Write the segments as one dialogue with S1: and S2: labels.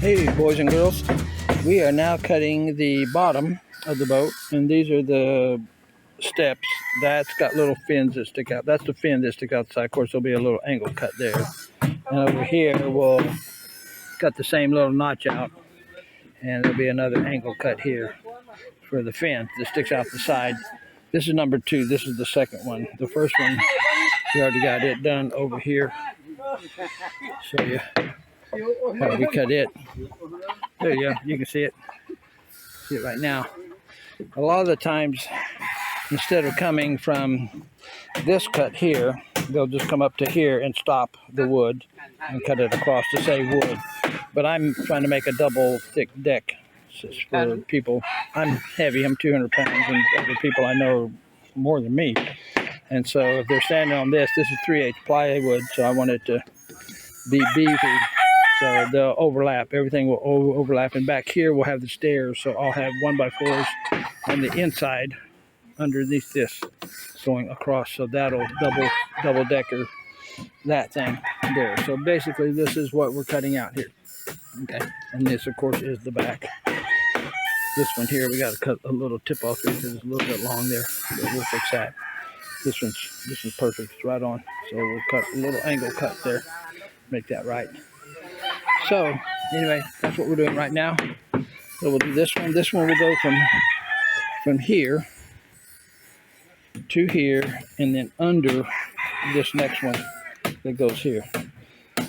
S1: Hey boys and girls, we are now cutting the bottom of the boat, and these are the steps. That's got little fins that stick out. That's the fin that stick outside. Of course, there'll be a little angle cut there. And over here, we'll cut the same little notch out, and there'll be another angle cut here for the fin that sticks out the side. This is number 2. This is the second one. The first one, we already got it done over here. Show you how we cut it. There you go. You can see it. See it right now. A lot of the times, instead of coming from this cut here, they'll just come up to here and stop the wood and cut it across to save wood. But I'm trying to make a double thick deck for people. I'm heavy. I'm 200 pounds, and other people I know are more than me. And so if they're standing on this is 3/8 plywood, so I want it to be beefy. So they'll overlap. Everything will overlap. And back here we'll have the stairs. So I'll have 1x4s on the inside underneath this going across. So that'll double decker that thing there. So basically this is what we're cutting out here. Okay. And this of course is the back. This one here we got to cut a little tip off here because it's a little bit long there. So we'll fix that. This is perfect. It's right on. So we'll cut a little angle cut there. Make that right. So anyway, that's what we're doing right now. So we'll do this one. This one will go from here to here, and then under this next one that goes here. So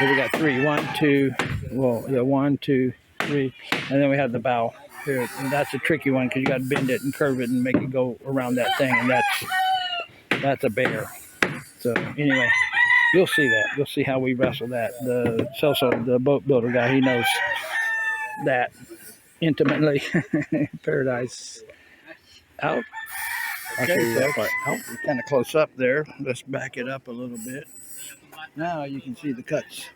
S1: we got 3. 1, 2. Well, yeah, 1, 2, 3, and then we have the bow here. And that's a tricky one because you got to bend it and curve it and make it go around that thing, and that's a bear. So anyway. You'll see that. You'll see how we wrestle that. The boat builder guy, he knows that intimately. Paradise out. I'll show you that part. Oh, we're kind of close up there. Let's back it up a little bit. Now you can see the cuts.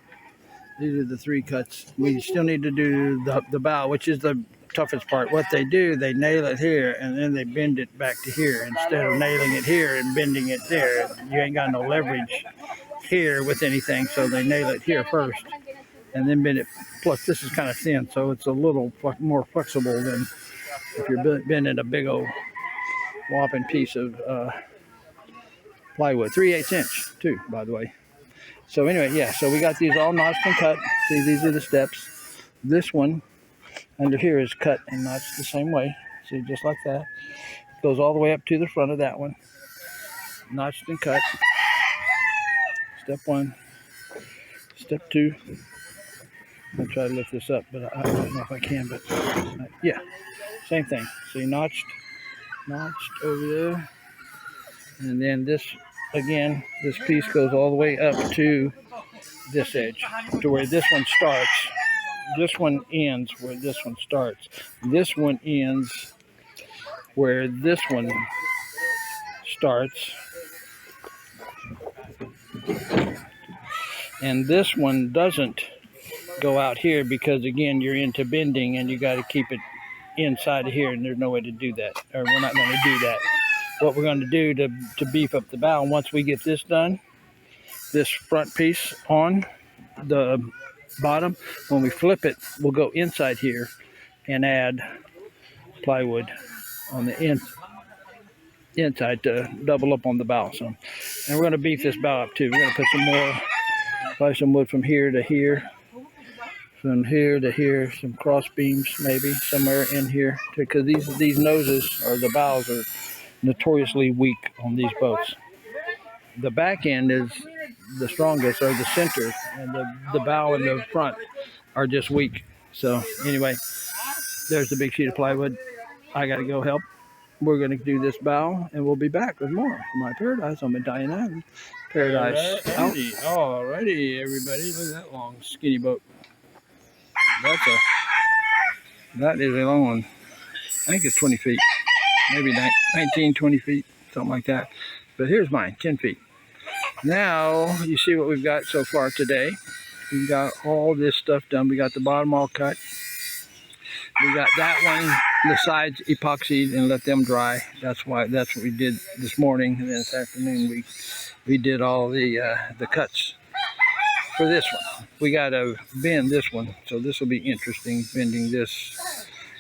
S1: These are the 3 cuts. We still need to do the bow, which is the toughest part. What they do, they nail it here, and then they bend it back to here. Instead of nailing it here and bending it there, you ain't got no leverage here with anything, so they nail it here first and then bend it. Plus this is kind of thin, so it's a little more flexible than if you're bending a big old whopping piece of plywood. 3/8 inch too, by the way. So anyway, yeah, so we got these all notched and cut. See, these are the steps. This one under here is cut and notched the same way. See, just like that. Goes all the way up to the front of that one. Notched and cut. Step 1, step 2. I'll try to lift this up, but I don't know if I can, but yeah, same thing. See, notched over there. And then this, again, this piece goes all the way up to this edge, to where this one starts. This one ends where this one starts. This one ends where this one starts. And this one doesn't go out here because, again, you're into bending and you got to keep it inside of here, and there's no way to do that, or we're not going to do that. What we're going to do to beef up the bow, once we get this done, this front piece on the bottom, when we flip it, we'll go inside here and add plywood on the inside to double up on the bow. So, and we're going to beef this bow up too. We're going to put some more, probably some wood from here to here, from here to here, some cross beams maybe somewhere in here, because these noses or the bows are notoriously weak on these boats. The back end is the strongest, or the center, and the bow and the front are just weak. So anyway, there's the big sheet of plywood. I got to go help. We're going to do this bow, and we'll be back with more from my Paradise on Medallion Island. Paradise out. Alrighty, everybody. Look at that long, skinny boat. That is a long one. I think it's 20 feet. Maybe 19, 20 feet, something like that. But here's mine, 10 feet. Now, you see what we've got so far today. We've got all this stuff done. We got the bottom all cut. We got that one, the sides epoxied and let them dry. That's what we did this morning, and then this afternoon we did all the cuts for this one. We got to bend this one, so this will be interesting, bending this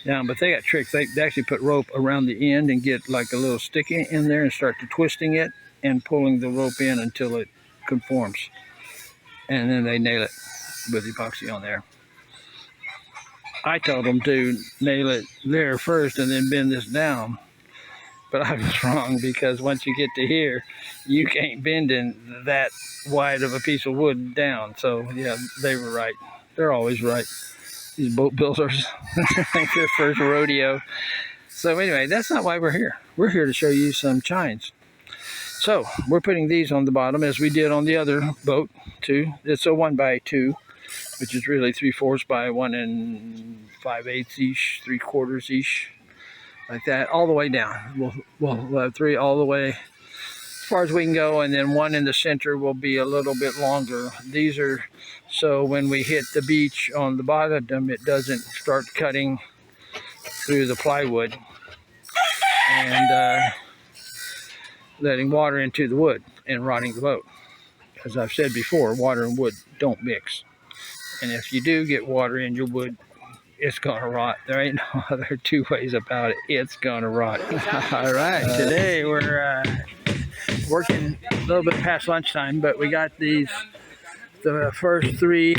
S1: down. But they got tricks. They actually put rope around the end and get like a little stick in there and start to twisting it and pulling the rope in until it conforms. And then they nail it with epoxy on there. I told them to nail it there first and then bend this down. But I was wrong, because once you get to here, you can't bend in that wide of a piece of wood down. So yeah, they were right. They're always right. These boat builders, it's their first rodeo. So anyway, that's not why we're here. We're here to show you some chines. So we're putting these on the bottom as we did on the other boat too. It's a 1x2, which is really 3/4 by 1 5/8 ish, 3/4 ish. Like that, all the way down. We'll have 3 all the way as far as we can go, and then 1 in the center will be a little bit longer. These are so when we hit the beach on the bottom, it doesn't start cutting through the plywood and letting water into the wood and rotting the boat. As I've said before, water and wood don't mix. And if you do get water in your wood, it's gonna rot. There ain't no other two ways about it. It's gonna rot. All right, today we're working a little bit past lunchtime, but we got the first 3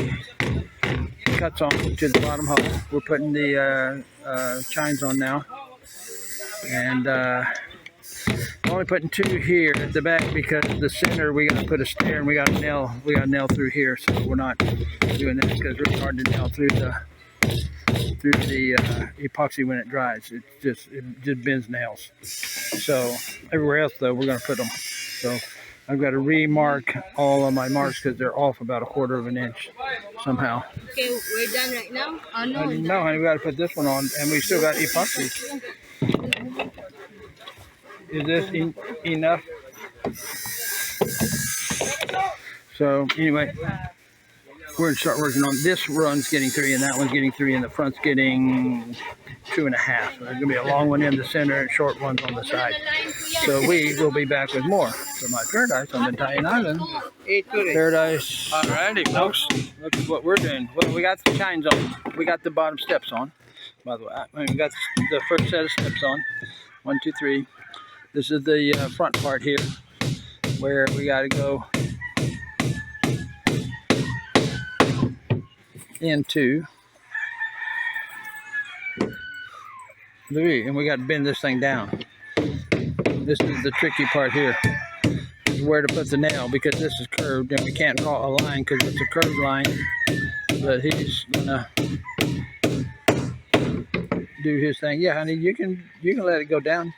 S1: cuts on to the bottom hull. We're putting the chines on now, and only putting 2 here at the back because the center we got to put a stair and we got to nail through here. So we're not doing that because it's really hard to nail through the epoxy when it dries. It just bends nails. So everywhere else though, we're going to put them. So I've got to remark all of my marks because they're off about 1/4 of an inch somehow.
S2: Okay, we're done right now?
S1: No, honey, we got to put this one on, and we still got epoxy. Is this enough? So anyway, we're going to start working on this. Run's getting 3 and that one's getting 3 and the front's getting 2.5. So there's going to be a long one in the center and short ones on the side. So we will be back with more from my paradise on the Italian island. Paradise. Alrighty, folks. Look at what we're doing. Well, we got the chines on. We got the bottom steps on. By the way, we got the first set of steps on. 1, 2, 3. This is the front part here, where we got to go into and we got to bend this thing down. This is the tricky part here, is where to put the nail, because this is curved and we can't draw a line because it's a curved line. But he's gonna do his thing. Yeah, honey, you can let it go down.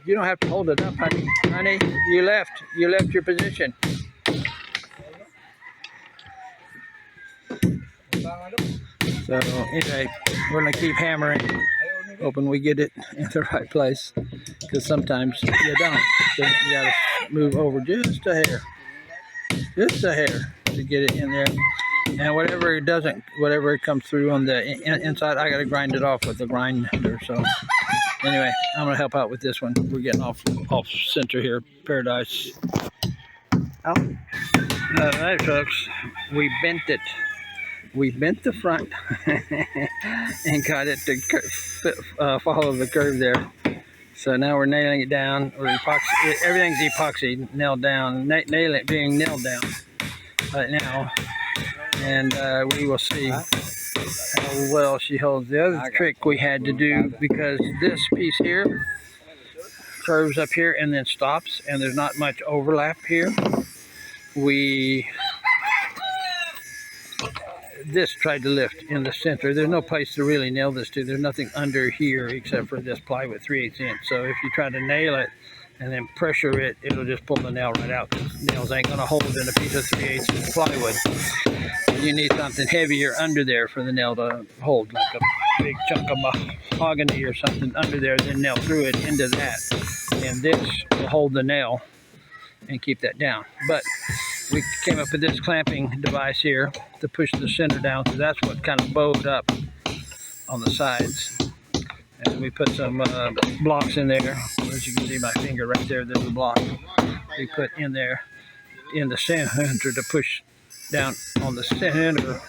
S1: You don't have to hold it up, honey. Honey, you left your position. So anyway, we're gonna keep hammering, hoping we get it in the right place, because sometimes you don't. So you gotta move over just a hair to get it in there. And whatever it comes through on the inside, I gotta grind it off with the grinder. So anyway, I'm gonna help out with this one. We're getting off center here, Paradise. All right, folks, we bent it. We bent the front and got it to follow the curve there. So now we're nailing it down. Everything's epoxy, nailed down, being nailed down right now. And we will see how well she holds. The other trick we had to do, because this piece here curves up here and then stops, and there's not much overlap here, this tried to lift in the center. There's no place to really nail this to. There's nothing under here except for this plywood 3/8 inch. So if you try to nail it and then pressure it, it'll just pull the nail right out. Nails ain't gonna hold in a piece of 3/8 inch plywood. You need something heavier under there for the nail to hold, like a big chunk of mahogany or something under there, then nail through it into that. And this will hold the nail and keep that down. But we came up with this clamping device here to push the center down, because that's what kind of bowed up on the sides. And we put some blocks in there. As you can see my finger right there, there's a block we put in there in the center to push down on the center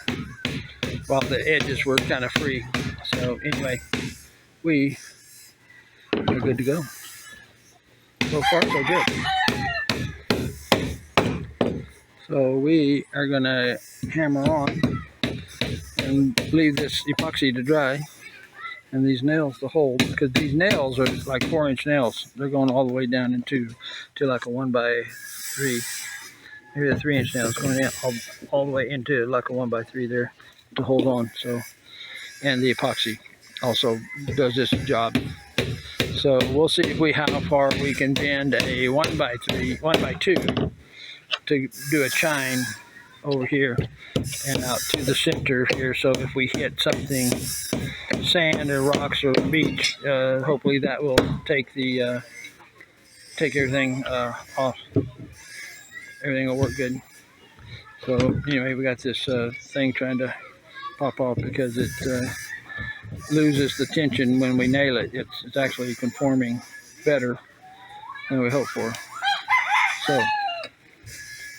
S1: while the edges were kind of free. So anyway, we are good to go. So far, so good. So we are gonna hammer on and leave this epoxy to dry and these nails to hold, because these nails are like 4-inch nails. They're going all the way down into like a 1x3, maybe a 3-inch nail is going in all the way into like a 1x3 there to hold on. So, and the epoxy also does this job. So we'll see if how far we can bend a 1x2 to do a chine over here and out to the center here. So if we hit something, sand or rocks or beach, hopefully that will take everything off. Everything will work good. So anyway, we got this thing trying to pop off because it loses the tension when we nail it. It's actually conforming better than we hoped for. So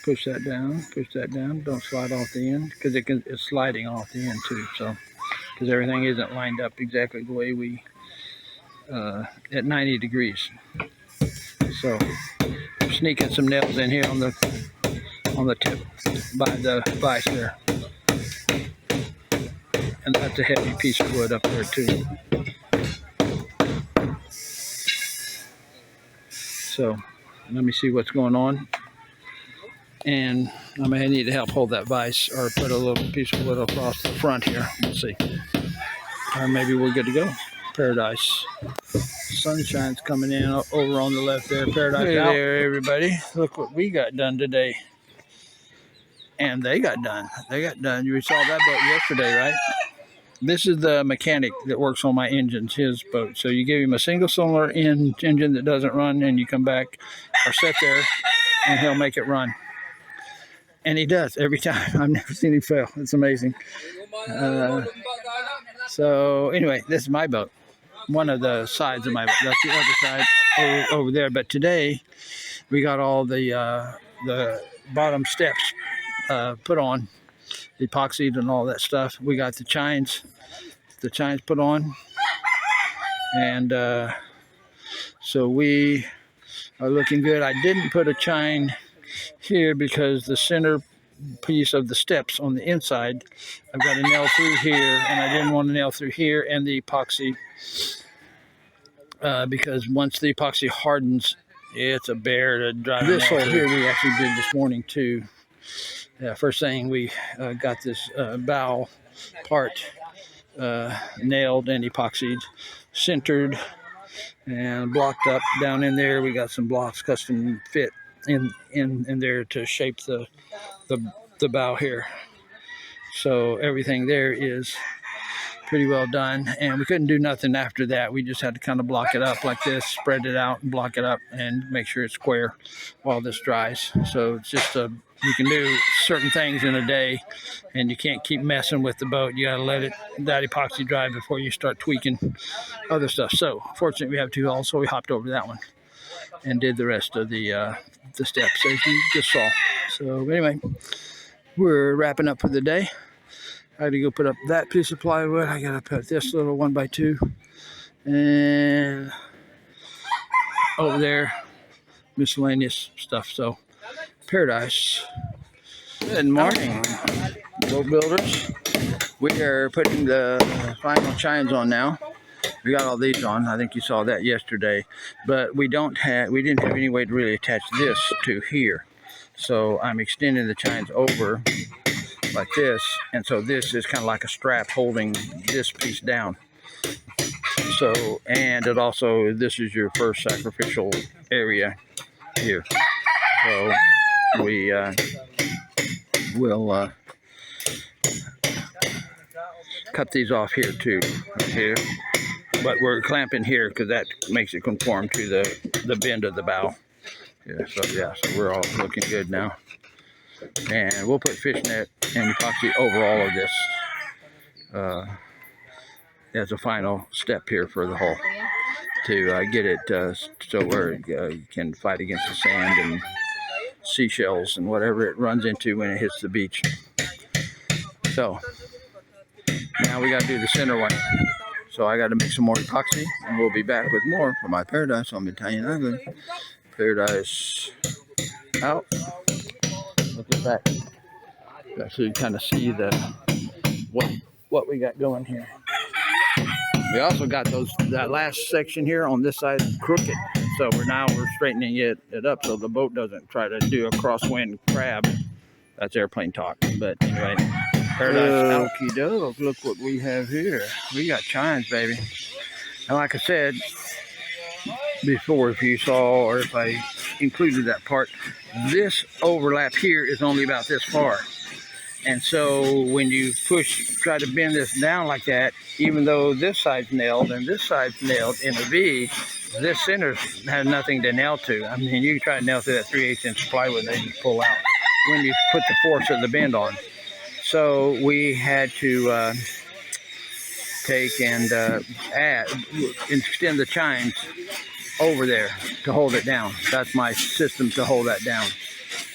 S1: push that down, don't slide off the end, because it's sliding off the end too. So because everything isn't lined up exactly the way we at 90 degrees. So I'm sneaking some nails in here on the tip by the vise there, and that's a heavy piece of wood up there too. So let me see what's going on, and I may need to help hold that vise or put a little piece of wood across the front here. We'll see, or maybe we're good to go. Paradise. Sunshine's coming in over on the left there. Paradise. Hey there, everybody. Look what we got done today. And they got done. You saw that boat yesterday, right? This is the mechanic that works on my engines, his boat. So you give him a single cylinder engine that doesn't run, and you come back or sit there, and he'll make it run. And he does every time. I've never seen him fail. It's amazing. So anyway, this is my boat. One of the sides of my boat. That's the other side over there. But today we got all the bottom steps put on, epoxied and all that stuff. We got the chines put on, and so we are looking good. I didn't put a chine here because the center piece of the steps on the inside, I've got a nail through here, and I didn't want to nail through here and the epoxy, because once the epoxy hardens, it's a bear to drive. This hole here we actually did this morning too. First thing, we got this bow part nailed and epoxied, centered and blocked up. Down in there we got some blocks custom fit in there to shape the bow here. So everything there is pretty well done, and we couldn't do nothing after that. We just had to kind of block it up like this, spread it out and block it up and make sure it's square while this dries. So it's just you can do certain things in a day, and you can't keep messing with the boat. You got to let that epoxy dry before you start tweaking other stuff. So fortunately we have 2 holes, so we hopped over that one and did the rest of the steps as you just saw. So anyway, we're wrapping up for the day. I had to go put up that piece of plywood. I gotta put this little 1x2, and over there miscellaneous stuff. So paradise. Good morning, boat builders. We are putting the final chines on now. We got all these on. I think you saw that yesterday, but we didn't have any way to really attach this to here. So I'm extending the chines over like this, and so this is kind of like a strap holding this piece down. So, and it also, this is your first sacrificial area here. So we will cut these off here too, here. But we're clamping here because that makes it conform to the bend of the bow. So we're all looking good now. And we'll put fishnet and epoxy over all of this as a final step here for the hull to get it so where you can fight against the sand and seashells and whatever it runs into when it hits the beach. So now we got to do the center one. So I got to make some more epoxy, and we'll be back with more for my Paradise on Italian Island. Paradise out. Look at that. So you kind of see the what we got going here. We also got that last section here on this side crooked. So we're straightening it up so the boat doesn't try to do a crosswind crab. That's airplane talk. But anyway, Paradise Okie doke. Look what we have here. We got chines, baby. And like I said before, if you saw or if I included that part, this overlap here is only about this far. And so when you try to bend this down like that, even though this side's nailed and this side's nailed in a V, this center has nothing to nail to. I mean, you can try to nail to that 3/8 inch plywood and they just pull out when you put the force of the bend on. So we had to take and extend the chines over there to hold it down. That's my system to hold that down.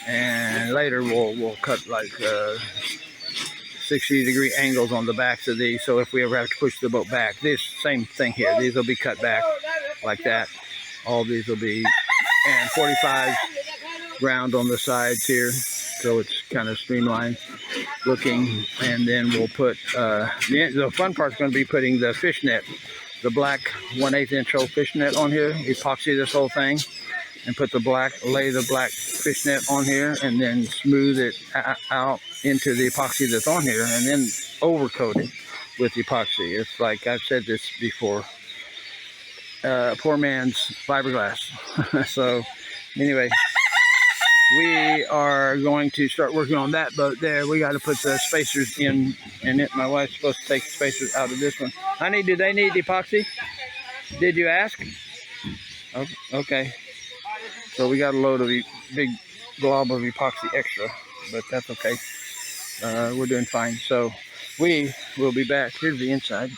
S1: And later we'll cut like 60-degree angles on the backs of these. So if we ever have to push the boat back, this same thing here. These will be cut back like that. All these will be, and 45 round on the sides here. So it's kind of streamlined looking. And then we'll put, the fun part's going to be putting the fishnet, the black 1/8 inch hole fishnet on here. Epoxy this whole thing. And lay the black fishnet on here, and then smooth it out into the epoxy that's on here, and then overcoat it with epoxy. It's like I've said this before, poor man's fiberglass. So anyway, we are going to start working on that boat there. We got to put the spacers in it. My wife's supposed to take the spacers out of this one. Honey, do they need epoxy? Did you ask? Okay. So we got a load of big glob of epoxy extra, but that's okay. We're doing fine. So we will be back. Here's the inside,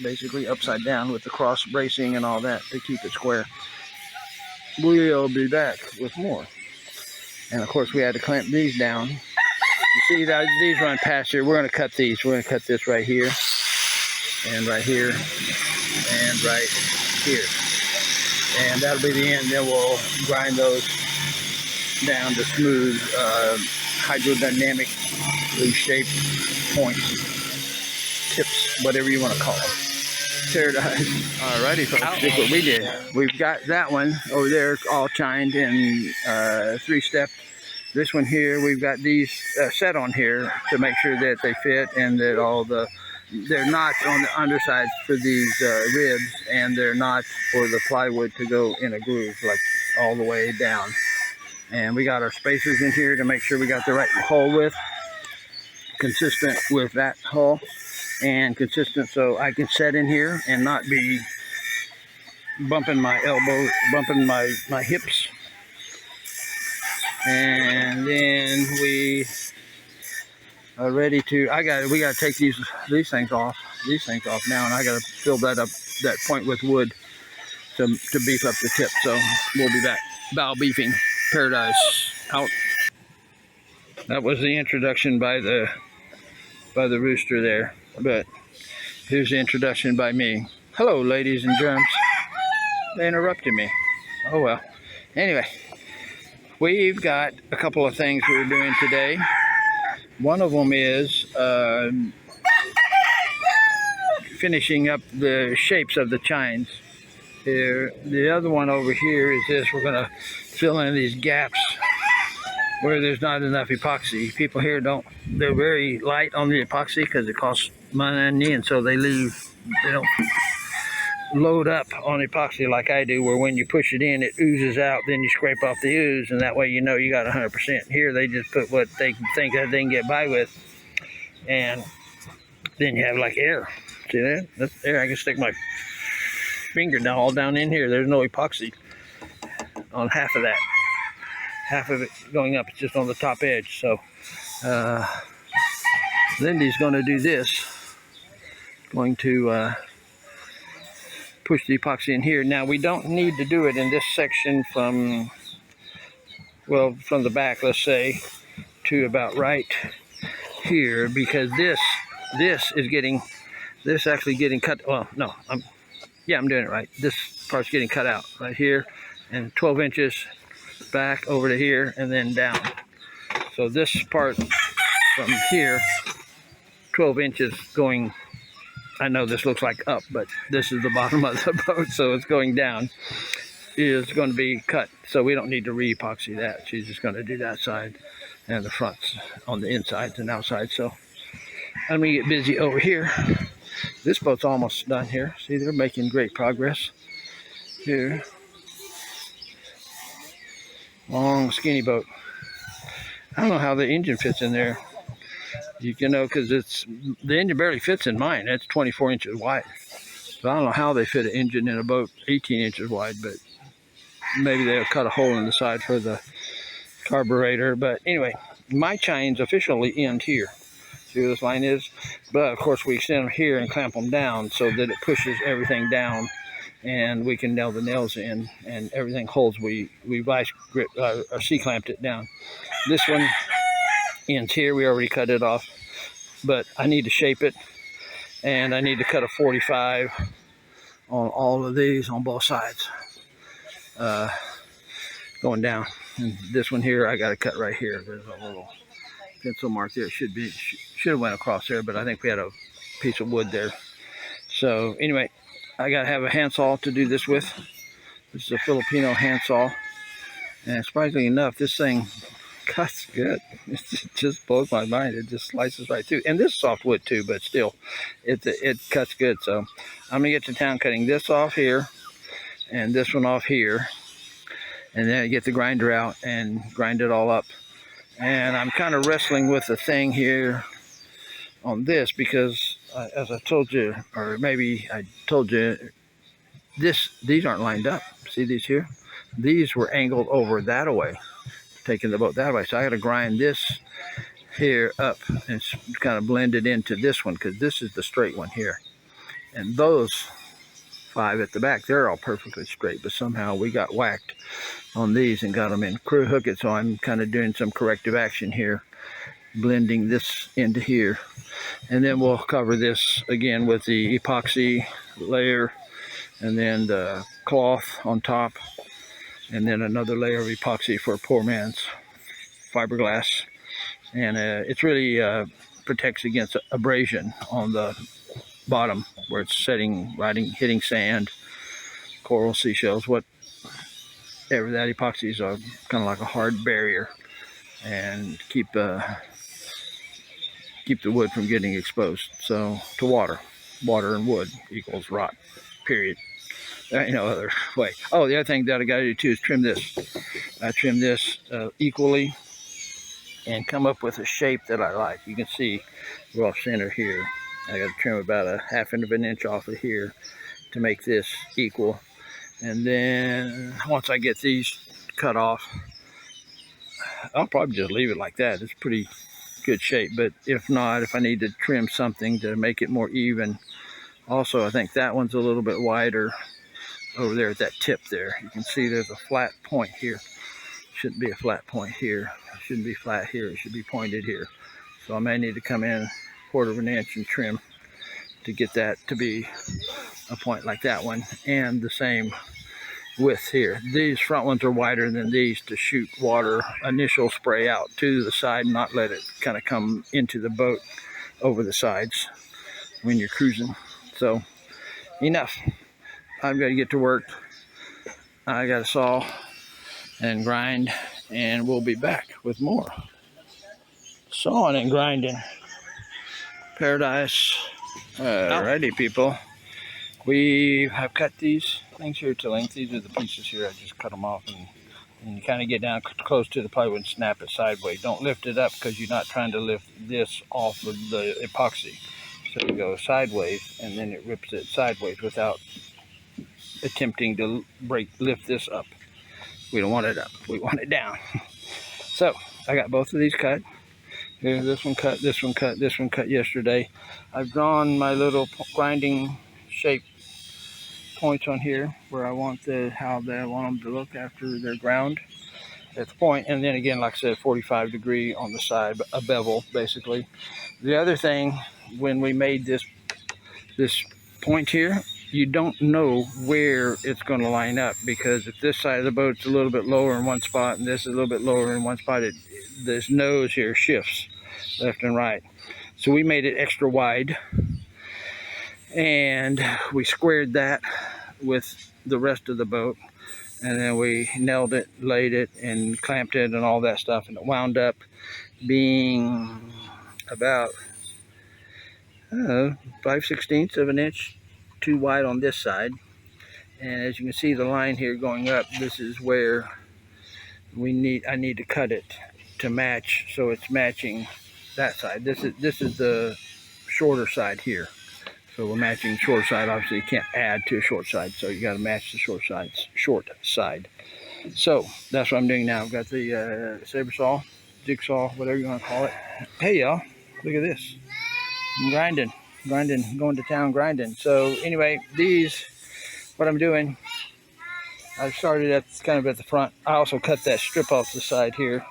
S1: basically upside down with the cross bracing and all that to keep it square. We'll be back with more. And of course we had to clamp these down. You see that these run past here. We're going to cut these. We're going to cut this right here and right here and right here. And that'll be the end. Then we'll grind those down to smooth, hydrodynamically shaped points, tips, whatever you want to call them. Paradise. Alrighty, folks. Look what we did. We've got that one over there all chined in 3-step. This one here, we've got these set on here to make sure that they fit and that they're knots on the undersides for these ribs, and they're knots for the plywood to go in a groove, like all the way down. And we got our spacers in here to make sure we got the right hole width, consistent with that hole, and consistent so I can set in here and not be bumping my elbow, bumping my hips. And then we are ready to, we got to take these things off now, and I got to fill that point with wood to beef up the tip. So we'll be back. Bow beefing. Paradise out. That was the introduction by the rooster there, but here's the introduction by me. Hello, ladies and germs. They interrupted me. Oh well. Anyway, we've got a couple of things we're doing today. One of them is finishing up the shapes of the chines here. The other one over here is this. We're going to fill in these gaps where there's not enough epoxy. People here they're very light on the epoxy because it costs money, and so they don't load up on epoxy like I do, where when you push it in, it oozes out, then you scrape off the ooze, and that way you know you got 100%. Here they just put what they think that they can get by with, and then you have like air. See that? That's air. I can stick my finger down in here. There's no epoxy on half of that. Half of it going up, it's just on the top edge. So Lindy's going to do this. Going to push the epoxy in here. Now we don't need to do it in this section from well, from the back, let's say, to about right here, because this is getting, this actually getting cut. Well, no, I'm doing it right. This part's getting cut out right here, and 12 inches back over to here, and then down. So this part from here, 12 inches going, I know this looks like up, but this is the bottom of the boat, so it's going down, is going to be cut. So we don't need to re-epoxy that. She's just going to do that side and the fronts on the insides and outside. So let me get busy over here. This boat's almost done here. See, they're making great progress here. Long, skinny boat. I don't know how the engine fits in there. You know, because the engine barely fits in mine. It's 24 inches wide. So I don't know how they fit an engine in a boat 18 inches wide, but maybe they'll cut a hole in the side for the carburetor. But anyway, my chains officially end here. See where this line is? But of course we extend them here and clamp them down so that it pushes everything down, and we can nail the nails in and everything holds. We vice grip or C-clamped it down. This one ends here. We already cut it off, but I need to shape it, and I need to cut a 45 on all of these on both sides going down. And this one here I got to cut right here. There's a little pencil mark there. Should have went across there, but I think we had a piece of wood there. So anyway, I got to have a handsaw to do this with. This is a Filipino handsaw, and surprisingly enough, this thing cuts good. It just blows my mind. It just slices right through. And this is soft wood too, but still, it cuts good. So I'm gonna get to town cutting this off here, and this one off here, and then get the grinder out and grind it all up. And I'm kind of wrestling with the thing here on this because, as I told you, or maybe I told you, these aren't lined up. See these here? These were angled over that way, taking the boat that way. So I got to grind this here up and kind of blend it into this one, because this is the straight one here. And those 5 at the back, they're all perfectly straight, but somehow we got whacked on these and got them in crew hook it. So I'm kind of doing some corrective action here, blending this into here, and then we'll cover this again with the epoxy layer, and then the cloth on top, and then another layer of epoxy for poor man's fiberglass. And it's really protects against abrasion on the bottom where it's setting, hitting sand, coral, seashells, whatever. That epoxy is kind of like a hard barrier, and keep the wood from getting exposed. So to water and wood equals rot, period. There ain't no other way. Oh, the other thing that I got to do too is trim this. I trim this equally and come up with a shape that I like. You can see we're off center here. I got to trim about a 1/2 of an inch off of here to make this equal. And then once I get these cut off, I'll probably just leave it like that. It's pretty good shape. But if not, if I need to trim something to make it more even. Also, I think that one's a little bit wider over there at that tip there. You can see there's a flat point here. Shouldn't be a flat point here. It shouldn't be flat here. It should be pointed here. So I may need to come in 1/4 of an inch and trim to get that to be a point like that one. And the same width here. These front ones are wider than these to shoot water initial spray out to the side and not let it kind of come into the boat over the sides when you're cruising. So enough. I've got to get to work. I got to saw and grind, and we'll be back with more sawing and grinding. Paradise. Alrighty, people. We have cut these things here to length. These are the pieces here. I just cut them off, and you kind of get down close to the plywood and snap it sideways. Don't lift it up because you're not trying to lift this off of the epoxy. So you go sideways, and then it rips it sideways without attempting to lift this up. We don't want it up. We want it down. So I got both of these cut. Here's this one cut, this one cut, this one cut yesterday. I've drawn my little grinding shape points on here where I want how I want them to look after they're ground. at the point, and then again, like I said, 45-degree on the side, a bevel basically. The other thing, when we made this point here, you don't know where it's going to line up, because if this side of the boat's a little bit lower in one spot and this is a little bit lower in one spot, this nose here shifts left and right. So we made it extra wide, and we squared that with the rest of the boat, and then we nailed it, laid it, and clamped it and all that stuff, and it wound up being about 5/16 of an inch too wide on this side. And as you can see, the line here going up, this is where I need to cut it to match, so it's matching that side. This is the shorter side here, so we're matching short side. Obviously you can't add to a short side, so you got to match the short side. So that's what I'm doing now. I've got the saber saw, jigsaw, whatever you want to call it. Hey y'all, look at this. I'm grinding, going to town grinding. So anyway, what I'm doing, I started kind of at the front. I also cut that strip off the side here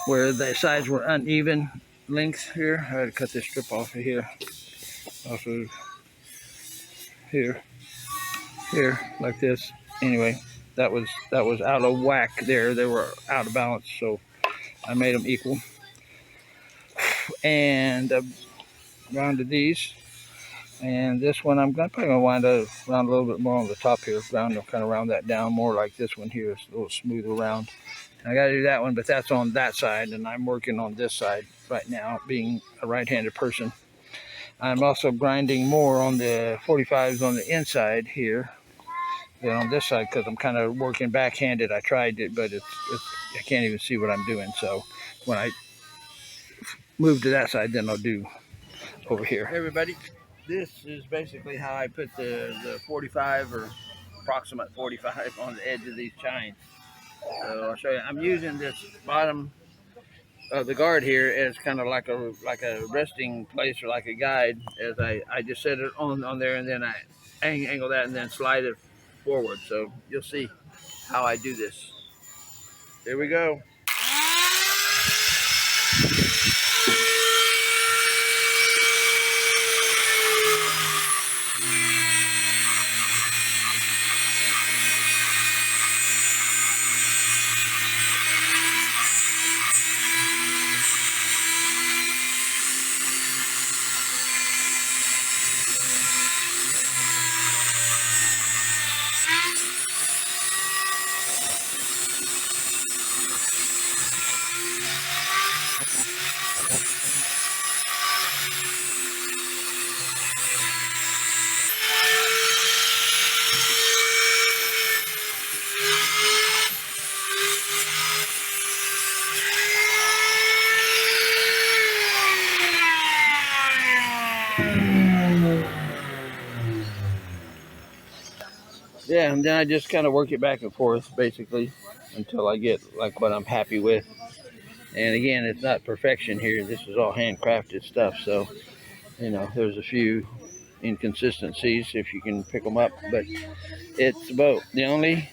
S1: where the sides were uneven length here. I had to cut this strip off of here. Also here, like this. Anyway, that was out of whack there. They were out of balance, so I made them equal. And rounded these. And this one, I'm probably going to wind up round a little bit more on the top here. Kind of round that down more like this one here. It's a little smoother round. And I got to do that one, but that's on that side. And I'm working on this side right now, being a right-handed person. I'm also grinding more on the 45s on the inside here than on this side, because I'm kind of working backhanded. I tried it, but I can't even see what I'm doing. So when I move to that side, then I'll do over here. Hey everybody, this is basically how I put the 45 or approximate 45 on the edge of these chines. So I'll show you. I'm using this bottom of the guard here as kind of like a resting place, or like a guide, as I just set it on there, and then I angle that and then slide it forward. So you'll see how I do this. There we go. Yeah, and then I just kind of work it back and forth, basically, until I get like what I'm happy with. And again, it's not perfection here. This is all handcrafted stuff, so there's a few inconsistencies if you can pick them up, but it's about the only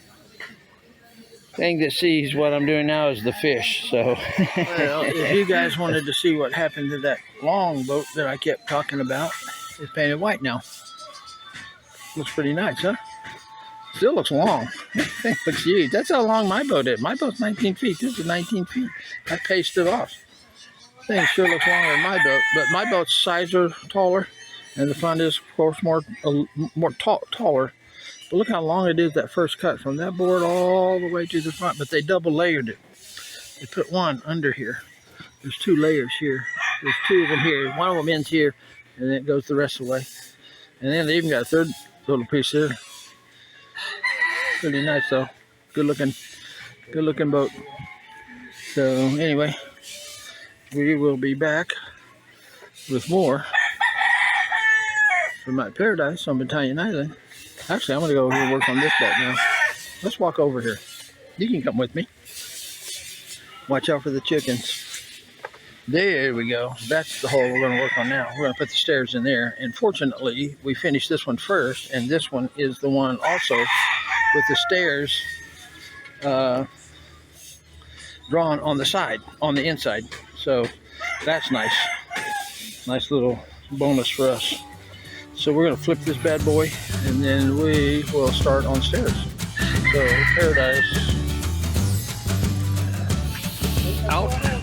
S1: thing that sees what I'm doing now is the fish. So well, if you guys wanted to see what happened to that long boat that I kept talking about, it's painted white now. Looks pretty nice, huh? Still looks long. Looks huge. That's how long my boat is. My boat's 19 feet. This is 19 feet. I paced it off. Thing sure looks longer than my boat, but my boat's sides are taller, and the front is, of course, more taller. But look how long it is, that first cut from that board all the way to the front. But they double layered it. They put one under here. There's two layers here. There's two of them here. One of them ends here, and then it goes the rest of the way. And then they even got a third little piece here. Pretty nice though. Good looking boat. So anyway, we will be back with more from my paradise on Battalion Island. Actually, I'm gonna go over here and work on this boat now. Let's walk over here. You can come with me. Watch out for the chickens. There we go. That's the hole we're going to work on now. We're going to put the stairs in there. And fortunately, we finished this one first, and this one is the one also with the stairs drawn on the side, on the inside. So that's nice. Nice little bonus for us. So we're going to flip this bad boy, and then we will start on stairs. So Paradise out.